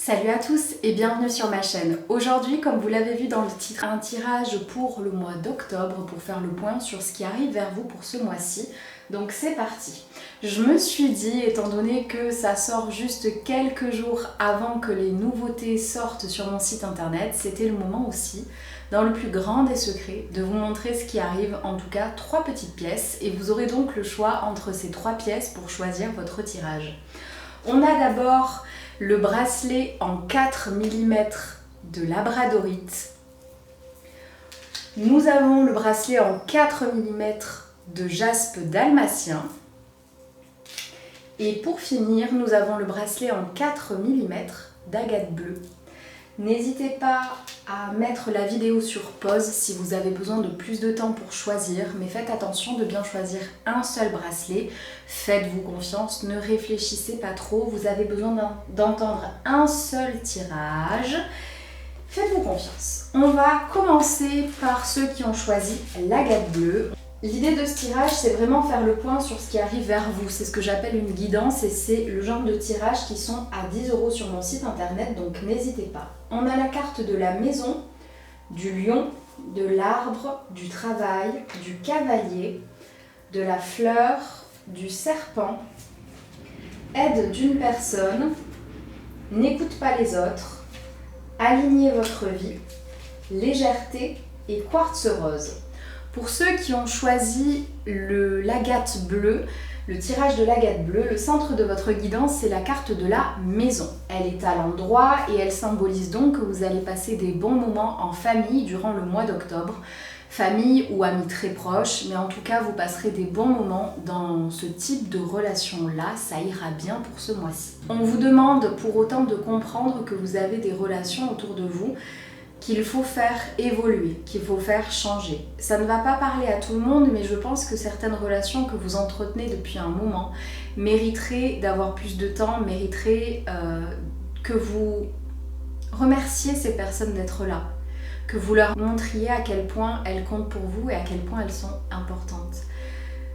Salut à tous et bienvenue sur ma chaîne. Aujourd'hui, comme vous l'avez vu dans le titre, un tirage pour le mois d'octobre pour faire le point sur ce qui arrive vers vous pour ce mois-ci. Donc c'est parti. Je me suis dit, étant donné que ça sort juste quelques jours avant que les nouveautés sortent sur mon site internet, c'était le moment aussi, dans le plus grand des secrets, de vous montrer ce qui arrive, en tout cas 3 petites pièces, et vous aurez donc le choix entre ces 3 pièces pour choisir votre tirage. On a d'abord le bracelet en 4 mm de labradorite. Nous avons le bracelet en 4 mm de jaspe dalmatien. Et pour finir, nous avons le bracelet en 4 mm d'agate bleue. N'hésitez pas à mettre la vidéo sur pause si vous avez besoin de plus de temps pour choisir, mais faites attention de bien choisir un seul bracelet. Faites-vous confiance, ne réfléchissez pas trop, vous avez besoin d'entendre un seul tirage. Faites-vous confiance. On va commencer par ceux qui ont choisi l'agate bleue. L'idée de ce tirage, c'est vraiment faire le point sur ce qui arrive vers vous. C'est ce que j'appelle une guidance et c'est le genre de tirage qui sont à 10 € sur mon site internet, donc n'hésitez pas. On a la carte de la maison, du lion, de l'arbre, du travail, du cavalier, de la fleur, du serpent, aide d'une personne, n'écoute pas les autres, alignez votre vie, légèreté et quartz rose. Pour ceux qui ont choisi l'agate bleue, le tirage de l'agate bleue, le centre de votre guidance, c'est la carte de la maison. Elle est à l'endroit et elle symbolise donc que vous allez passer des bons moments en famille durant le mois d'octobre. Famille ou amis très proches, mais en tout cas, vous passerez des bons moments dans ce type de relation-là. Ça ira bien pour ce mois-ci. On vous demande pour autant de comprendre que vous avez des relations autour de vous qu'il faut faire évoluer, qu'il faut faire changer. Ça ne va pas parler à tout le monde, mais je pense que certaines relations que vous entretenez depuis un moment mériteraient d'avoir plus de temps, mériteraient que vous remerciez ces personnes d'être là, que vous leur montriez à quel point elles comptent pour vous et à quel point elles sont importantes.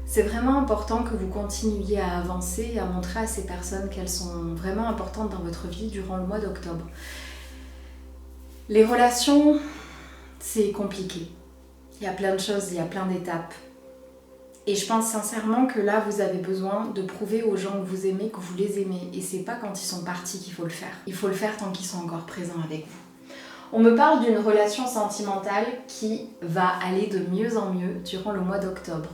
C'est vraiment important que vous continuiez à avancer et à montrer à ces personnes qu'elles sont vraiment importantes dans votre vie durant le mois d'octobre. Les relations, c'est compliqué. Il y a plein de choses, il y a plein d'étapes. Et je pense sincèrement que là, vous avez besoin de prouver aux gens que vous aimez, que vous les aimez. Et c'est pas quand ils sont partis qu'il faut le faire. Il faut le faire tant qu'ils sont encore présents avec vous. On me parle d'une relation sentimentale qui va aller de mieux en mieux durant le mois d'octobre.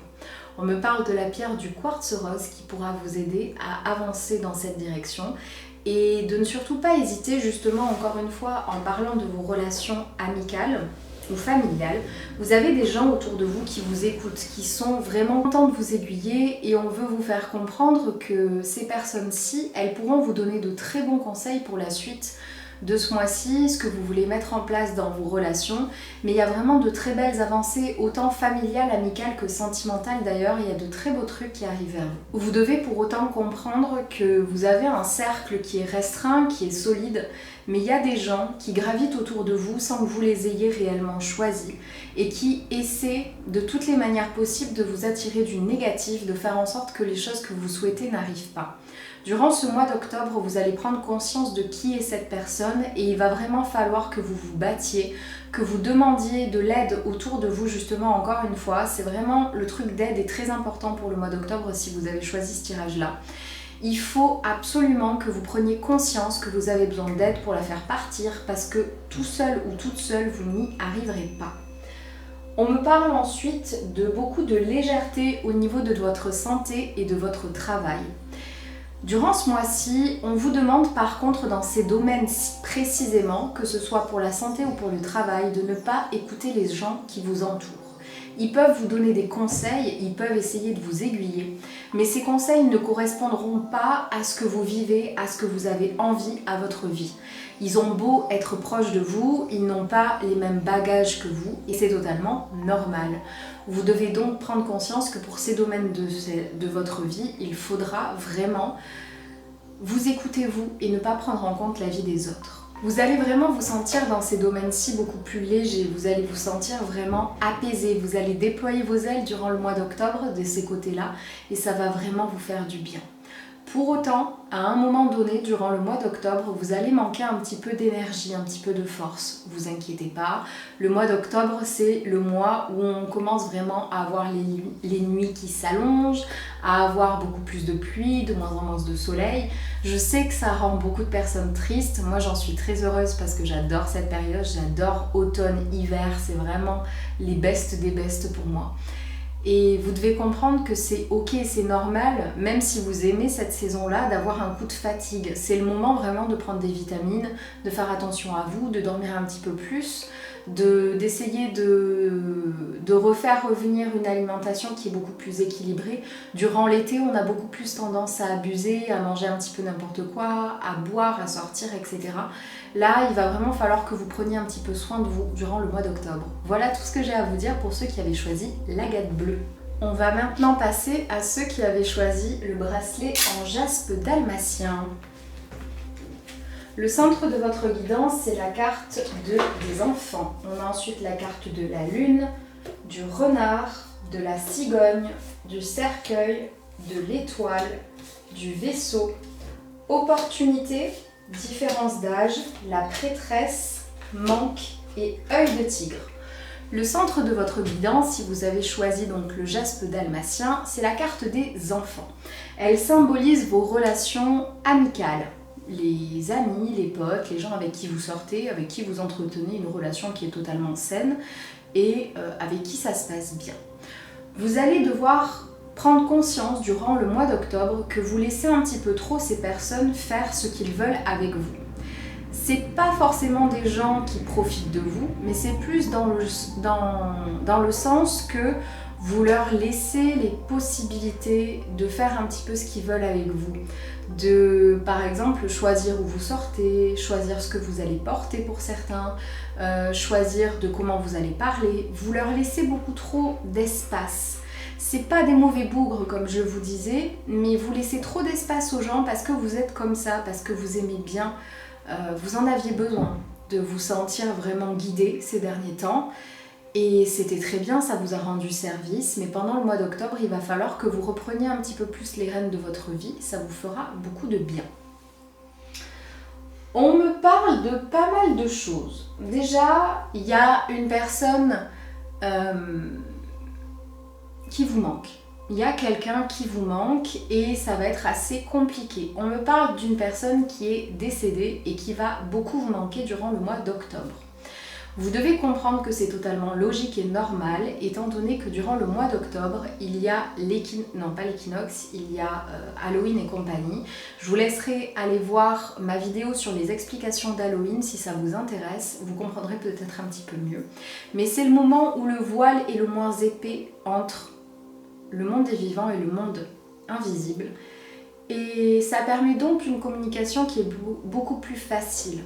On me parle de la pierre du quartz rose qui pourra vous aider à avancer dans cette direction. Et de ne surtout pas hésiter, justement, encore une fois, en parlant de vos relations amicales ou familiales, vous avez des gens autour de vous qui vous écoutent, qui sont vraiment contents de vous aiguiller et on veut vous faire comprendre que ces personnes-ci, elles pourront vous donner de très bons conseils pour la suite de ce mois-ci, ce que vous voulez mettre en place dans vos relations, mais il y a vraiment de très belles avancées, autant familiales, amicales que sentimentales d'ailleurs, il y a de très beaux trucs qui arrivent vers vous. Vous devez pour autant comprendre que vous avez un cercle qui est restreint, qui est solide, mais il y a des gens qui gravitent autour de vous sans que vous les ayez réellement choisis et qui essaient de toutes les manières possibles de vous attirer du négatif, de faire en sorte que les choses que vous souhaitez n'arrivent pas. Durant ce mois d'octobre, vous allez prendre conscience de qui est cette personne et il va vraiment falloir que vous vous battiez, que vous demandiez de l'aide autour de vous justement encore une fois. C'est vraiment le truc d'aide est très important pour le mois d'octobre si vous avez choisi ce tirage-là. Il faut absolument que vous preniez conscience que vous avez besoin d'aide pour la faire partir parce que tout seul ou toute seule, vous n'y arriverez pas. On me parle ensuite de beaucoup de légèreté au niveau de votre santé et de votre travail. Durant ce mois-ci, on vous demande par contre dans ces domaines précisément, que ce soit pour la santé ou pour le travail, de ne pas écouter les gens qui vous entourent. Ils peuvent vous donner des conseils, ils peuvent essayer de vous aiguiller, mais ces conseils ne correspondront pas à ce que vous vivez, à ce que vous avez envie à votre vie. Ils ont beau être proches de vous, ils n'ont pas les mêmes bagages que vous et c'est totalement normal. Vous devez donc prendre conscience que pour ces domaines de votre vie, il faudra vraiment vous écouter vous et ne pas prendre en compte la vie des autres. Vous allez vraiment vous sentir dans ces domaines-ci beaucoup plus léger, vous allez vous sentir vraiment apaisé, vous allez déployer vos ailes durant le mois d'octobre de ces côtés-là et ça va vraiment vous faire du bien. Pour autant, à un moment donné, durant le mois d'octobre, vous allez manquer un petit peu d'énergie, un petit peu de force. Vous inquiétez pas, le mois d'octobre, c'est le mois où on commence vraiment à avoir les nuits qui s'allongent, à avoir beaucoup plus de pluie, de moins en moins de soleil. Je sais que ça rend beaucoup de personnes tristes. Moi, j'en suis très heureuse parce que j'adore cette période. J'adore automne, hiver. C'est vraiment les bestes des bestes pour moi. Et vous devez comprendre que c'est ok, c'est normal, même si vous aimez cette saison-là, d'avoir un coup de fatigue. C'est le moment vraiment de prendre des vitamines, de faire attention à vous, de dormir un petit peu plus, d'essayer de refaire revenir une alimentation qui est beaucoup plus équilibrée. Durant l'été, on a beaucoup plus tendance à abuser, à manger un petit peu n'importe quoi, à boire, à sortir, etc. Là, il va vraiment falloir que vous preniez un petit peu soin de vous durant le mois d'octobre. Voilà tout ce que j'ai à vous dire pour ceux qui avaient choisi l'agate bleue. On va maintenant passer à ceux qui avaient choisi le bracelet en jaspe dalmatien. Le centre de votre guidance, c'est la carte des enfants. On a ensuite la carte de la lune, du renard, de la cigogne, du cercueil, de l'étoile, du vaisseau, opportunité, différence d'âge, la prêtresse, manque et œil de tigre. Le centre de votre guidance, si vous avez choisi donc le jaspe dalmatien, c'est la carte des enfants. Elle symbolise vos relations amicales. Les amis, les potes, les gens avec qui vous sortez, avec qui vous entretenez une relation qui est totalement saine et avec qui ça se passe bien. Vous allez devoir prendre conscience durant le mois d'octobre que vous laissez un petit peu trop ces personnes faire ce qu'ils veulent avec vous. C'est pas forcément des gens qui profitent de vous, mais c'est plus dans le sens que vous leur laissez les possibilités de faire un petit peu ce qu'ils veulent avec vous. De, par exemple, choisir où vous sortez, choisir ce que vous allez porter pour certains, choisir de comment vous allez parler. Vous leur laissez beaucoup trop d'espace. C'est pas des mauvais bougres comme je vous disais, mais vous laissez trop d'espace aux gens parce que vous êtes comme ça, parce que vous aimez bien. Vous en aviez besoin de vous sentir vraiment guidé ces derniers temps. Et c'était très bien, ça vous a rendu service, mais pendant le mois d'octobre, il va falloir que vous repreniez un petit peu plus les rênes de votre vie, ça vous fera beaucoup de bien. On me parle de pas mal de choses. Déjà, il y a une personne qui vous manque. Il y a quelqu'un qui vous manque et ça va être assez compliqué. On me parle d'une personne qui est décédée et qui va beaucoup vous manquer durant le mois d'octobre. Vous devez comprendre que c'est totalement logique et normal, étant donné que durant le mois d'octobre, il y a l'équinoxe, il y a Halloween et compagnie. Je vous laisserai aller voir ma vidéo sur les explications d'Halloween si ça vous intéresse, vous comprendrez peut-être un petit peu mieux. Mais c'est le moment où le voile est le moins épais entre le monde des vivants et le monde invisible. Et ça permet donc une communication qui est beaucoup plus facile.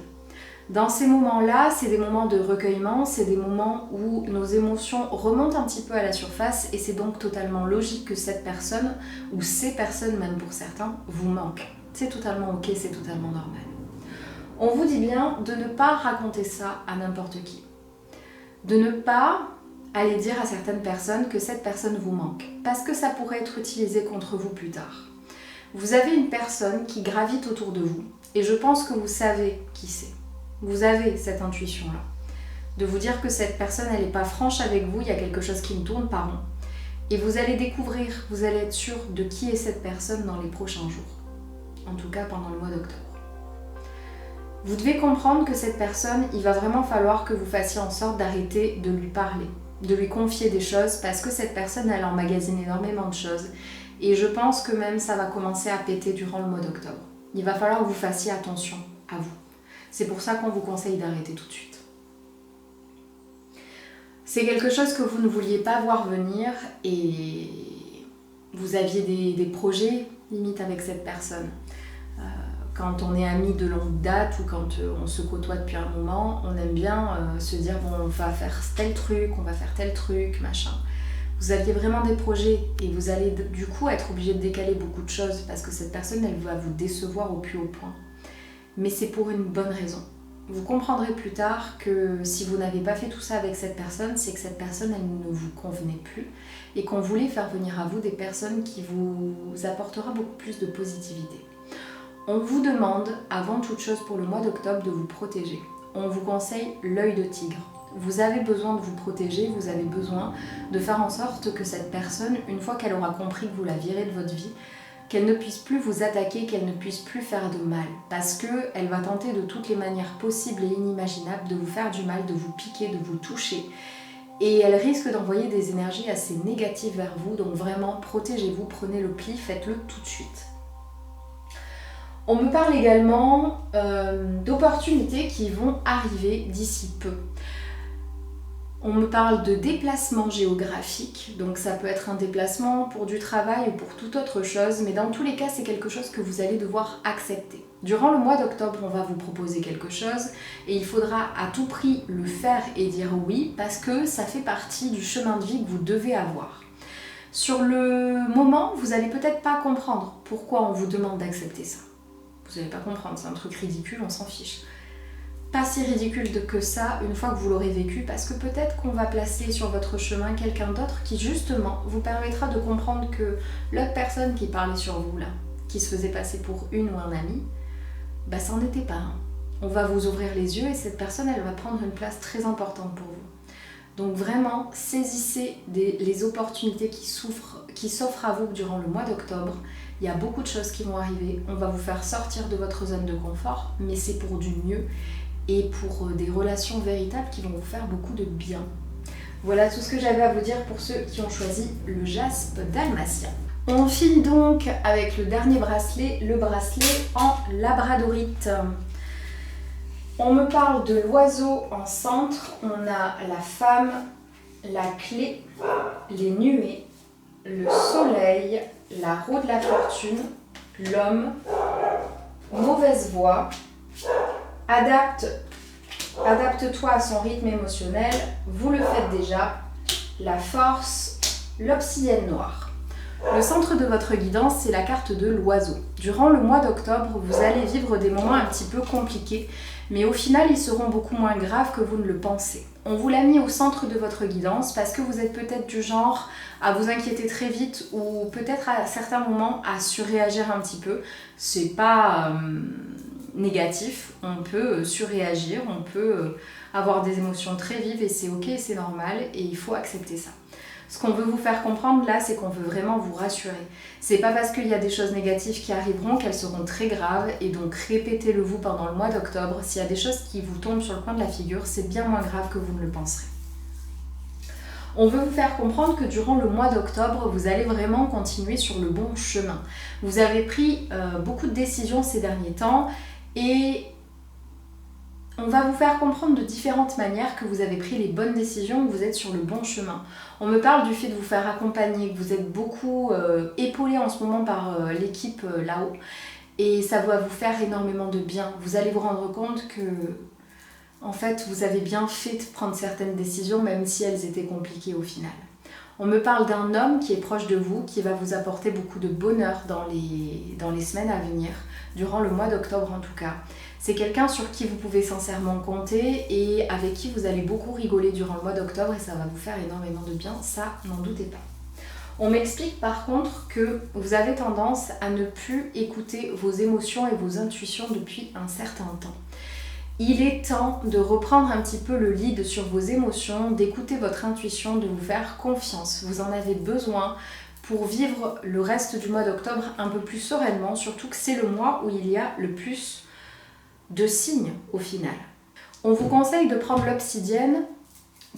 Dans ces moments-là, c'est des moments de recueillement, c'est des moments où nos émotions remontent un petit peu à la surface et c'est donc totalement logique que cette personne, ou ces personnes même pour certains, vous manquent. C'est totalement ok, c'est totalement normal. On vous dit bien de ne pas raconter ça à n'importe qui. De ne pas aller dire à certaines personnes que cette personne vous manque, parce que ça pourrait être utilisé contre vous plus tard. Vous avez une personne qui gravite autour de vous et je pense que vous savez qui c'est. Vous avez cette intuition-là, de vous dire que cette personne, elle n'est pas franche avec vous, il y a quelque chose qui ne tourne pas rond. Et vous allez découvrir, vous allez être sûr de qui est cette personne dans les prochains jours. En tout cas, pendant le mois d'octobre. Vous devez comprendre que cette personne, il va vraiment falloir que vous fassiez en sorte d'arrêter de lui parler, de lui confier des choses, parce que cette personne, elle emmagasine énormément de choses. Et je pense que même ça va commencer à péter durant le mois d'octobre. Il va falloir que vous fassiez attention à vous. C'est pour ça qu'on vous conseille d'arrêter tout de suite. C'est quelque chose que vous ne vouliez pas voir venir et vous aviez des projets limite avec cette personne. Quand on est amis de longue date ou quand on se côtoie depuis un moment, on aime bien se dire bon, on va faire tel truc, on va faire tel truc, machin. Vous aviez vraiment des projets et vous allez du coup être obligé de décaler beaucoup de choses parce que cette personne, elle va vous décevoir au plus haut point. Mais c'est pour une bonne raison. Vous comprendrez plus tard que si vous n'avez pas fait tout ça avec cette personne, c'est que cette personne, elle ne vous convenait plus et qu'on voulait faire venir à vous des personnes qui vous apportera beaucoup plus de positivité. On vous demande, avant toute chose pour le mois d'octobre, de vous protéger. On vous conseille l'œil de tigre. Vous avez besoin de vous protéger, vous avez besoin de faire en sorte que cette personne, une fois qu'elle aura compris que vous la virez de votre vie, qu'elle ne puisse plus vous attaquer, qu'elle ne puisse plus faire de mal. Parce qu'elle va tenter de toutes les manières possibles et inimaginables de vous faire du mal, de vous piquer, de vous toucher. Et elle risque d'envoyer des énergies assez négatives vers vous. Donc vraiment, protégez-vous, prenez le pli, faites-le tout de suite. On me parle également d'opportunités qui vont arriver d'ici peu. On me parle de déplacement géographique, donc ça peut être un déplacement pour du travail ou pour toute autre chose, mais dans tous les cas, c'est quelque chose que vous allez devoir accepter. Durant le mois d'octobre, on va vous proposer quelque chose et il faudra à tout prix le faire et dire oui parce que ça fait partie du chemin de vie que vous devez avoir. Sur le moment, vous n'allez peut-être pas comprendre pourquoi on vous demande d'accepter ça. Vous n'allez pas comprendre, c'est un truc ridicule, on s'en fiche. Pas si ridicule que ça une fois que vous l'aurez vécu parce que peut-être qu'on va placer sur votre chemin quelqu'un d'autre qui justement vous permettra de comprendre que l'autre personne qui parlait sur vous là, qui se faisait passer pour une ou un ami, bah ça n'en était pas un. On va vous ouvrir les yeux et cette personne elle va prendre une place très importante pour vous. Donc vraiment saisissez les opportunités qui s'offrent à vous durant le mois d'octobre. Il y a beaucoup de choses qui vont arriver, on va vous faire sortir de votre zone de confort, mais c'est pour du mieux et pour des relations véritables qui vont vous faire beaucoup de bien. Voilà tout ce que j'avais à vous dire pour ceux qui ont choisi le jaspe dalmatien. On finit donc avec le dernier bracelet, le bracelet en labradorite. On me parle de l'oiseau en centre, on a la femme, la clé, les nuées, le soleil, la roue de la fortune, l'homme, mauvaise voix, adapte-toi à son rythme émotionnel, vous le faites déjà, la force, l'obsidienne noire. Le centre de votre guidance, c'est la carte de l'oiseau. Durant le mois d'octobre, vous allez vivre des moments un petit peu compliqués, mais au final, ils seront beaucoup moins graves que vous ne le pensez. On vous l'a mis au centre de votre guidance parce que vous êtes peut-être du genre à vous inquiéter très vite ou peut-être à certains moments à surréagir un petit peu. C'est pas négatif, on peut surréagir, on peut avoir des émotions très vives et c'est ok, c'est normal et il faut accepter ça. Ce qu'on veut vous faire comprendre là, c'est qu'on veut vraiment vous rassurer. C'est pas parce qu'il y a des choses négatives qui arriveront qu'elles seront très graves et donc répétez-le vous pendant le mois d'octobre. S'il y a des choses qui vous tombent sur le coin de la figure, c'est bien moins grave que vous ne le penserez. On veut vous faire comprendre que durant le mois d'octobre, vous allez vraiment continuer sur le bon chemin. Vous avez pris beaucoup de décisions ces derniers temps et on va vous faire comprendre de différentes manières que vous avez pris les bonnes décisions, que vous êtes sur le bon chemin. On me parle du fait de vous faire accompagner, que vous êtes beaucoup épaulé en ce moment par l'équipe là-haut et ça va vous faire énormément de bien. Vous allez vous rendre compte que en fait, vous avez bien fait de prendre certaines décisions, même si elles étaient compliquées au final. On me parle d'un homme qui est proche de vous, qui va vous apporter beaucoup de bonheur dans les semaines à venir, durant le mois d'octobre en tout cas. C'est quelqu'un sur qui vous pouvez sincèrement compter et avec qui vous allez beaucoup rigoler durant le mois d'octobre et ça va vous faire énormément de bien, ça n'en doutez pas. On m'explique par contre que vous avez tendance à ne plus écouter vos émotions et vos intuitions depuis un certain temps. Il est temps de reprendre un petit peu le lead sur vos émotions, d'écouter votre intuition, de vous faire confiance. Vous en avez besoin pour vivre le reste du mois d'octobre un peu plus sereinement, surtout que c'est le mois où il y a le plus de signes au final. On vous conseille de prendre l'obsidienne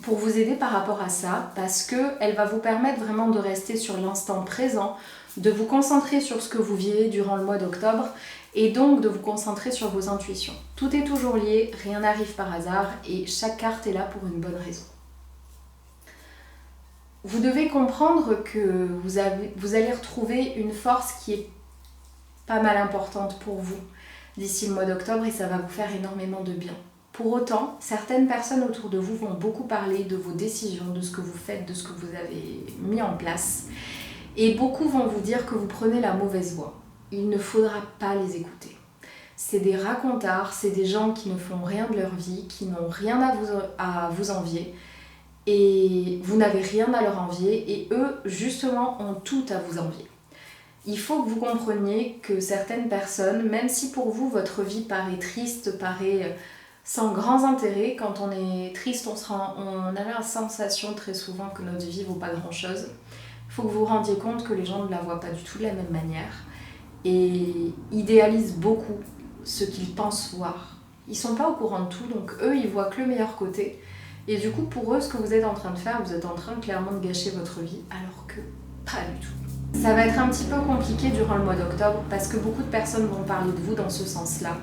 pour vous aider par rapport à ça, parce qu'elle va vous permettre vraiment de rester sur l'instant présent, de vous concentrer sur ce que vous vivez durant le mois d'octobre et donc de vous concentrer sur vos intuitions. Tout est toujours lié, rien n'arrive par hasard et chaque carte est là pour une bonne raison. Vous devez comprendre que vous allez retrouver une force qui est pas mal importante pour vous d'ici le mois d'octobre et ça va vous faire énormément de bien. Pour autant, certaines personnes autour de vous vont beaucoup parler de vos décisions, de ce que vous faites, de ce que vous avez mis en place. Et beaucoup vont vous dire que vous prenez la mauvaise voie. Il ne faudra pas les écouter. C'est des racontards, c'est des gens qui ne font rien de leur vie, qui n'ont rien à vous envier. Et vous n'avez rien à leur envier et eux, justement, ont tout à vous envier. Il faut que vous compreniez que certaines personnes, même si pour vous, votre vie paraît triste, paraît sans grands intérêts, quand on est triste, on a la sensation très souvent que notre vie vaut pas grand-chose. Il faut que vous vous rendiez compte que les gens ne la voient pas du tout de la même manière et idéalisent beaucoup ce qu'ils pensent voir. Ils sont pas au courant de tout, donc eux, ils voient que le meilleur côté. Et du coup, pour eux, ce que vous êtes en train de faire, vous êtes en train clairement de gâcher votre vie, alors que pas du tout. Ça va être un petit peu compliqué durant le mois d'octobre, parce que beaucoup de personnes vont parler de vous dans ce sens-là.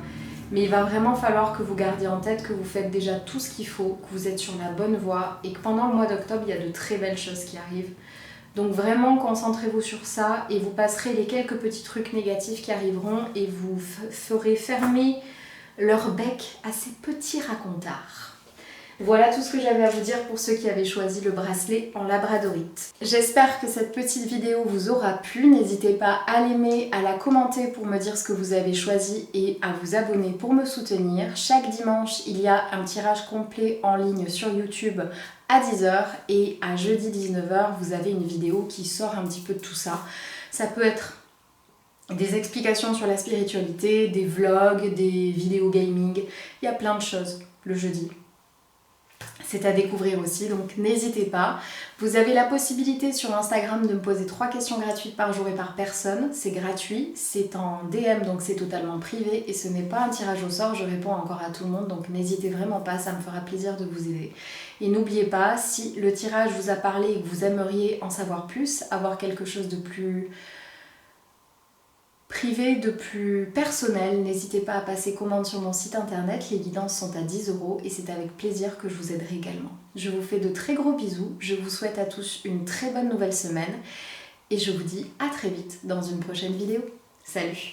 Mais il va vraiment falloir que vous gardiez en tête que vous faites déjà tout ce qu'il faut, que vous êtes sur la bonne voie, et que pendant le mois d'octobre, il y a de très belles choses qui arrivent. Donc vraiment, concentrez-vous sur ça, et vous passerez les quelques petits trucs négatifs qui arriveront, et vous ferez fermer leur bec à ces petits racontards. Voilà tout ce que j'avais à vous dire pour ceux qui avaient choisi le bracelet en labradorite. J'espère que cette petite vidéo vous aura plu. N'hésitez pas à l'aimer, à la commenter pour me dire ce que vous avez choisi et à vous abonner pour me soutenir. Chaque dimanche, il y a un tirage complet en ligne sur YouTube à 10h et à jeudi 19h, vous avez une vidéo qui sort un petit peu de tout ça. Ça peut être des explications sur la spiritualité, des vlogs, des vidéos gaming. Il y a plein de choses le jeudi. C'est à découvrir aussi, donc n'hésitez pas. Vous avez la possibilité sur Instagram de me poser 3 questions gratuites par jour et par personne. C'est gratuit, c'est en DM, donc c'est totalement privé et ce n'est pas un tirage au sort, je réponds encore à tout le monde, donc n'hésitez vraiment pas, ça me fera plaisir de vous aider. Et n'oubliez pas, si le tirage vous a parlé et que vous aimeriez en savoir plus, avoir quelque chose de plus privé, de plus personnel, n'hésitez pas à passer commande sur mon site internet, les guidances sont à 10 € et c'est avec plaisir que je vous aiderai également. Je vous fais de très gros bisous, je vous souhaite à tous une très bonne nouvelle semaine et je vous dis à très vite dans une prochaine vidéo. Salut!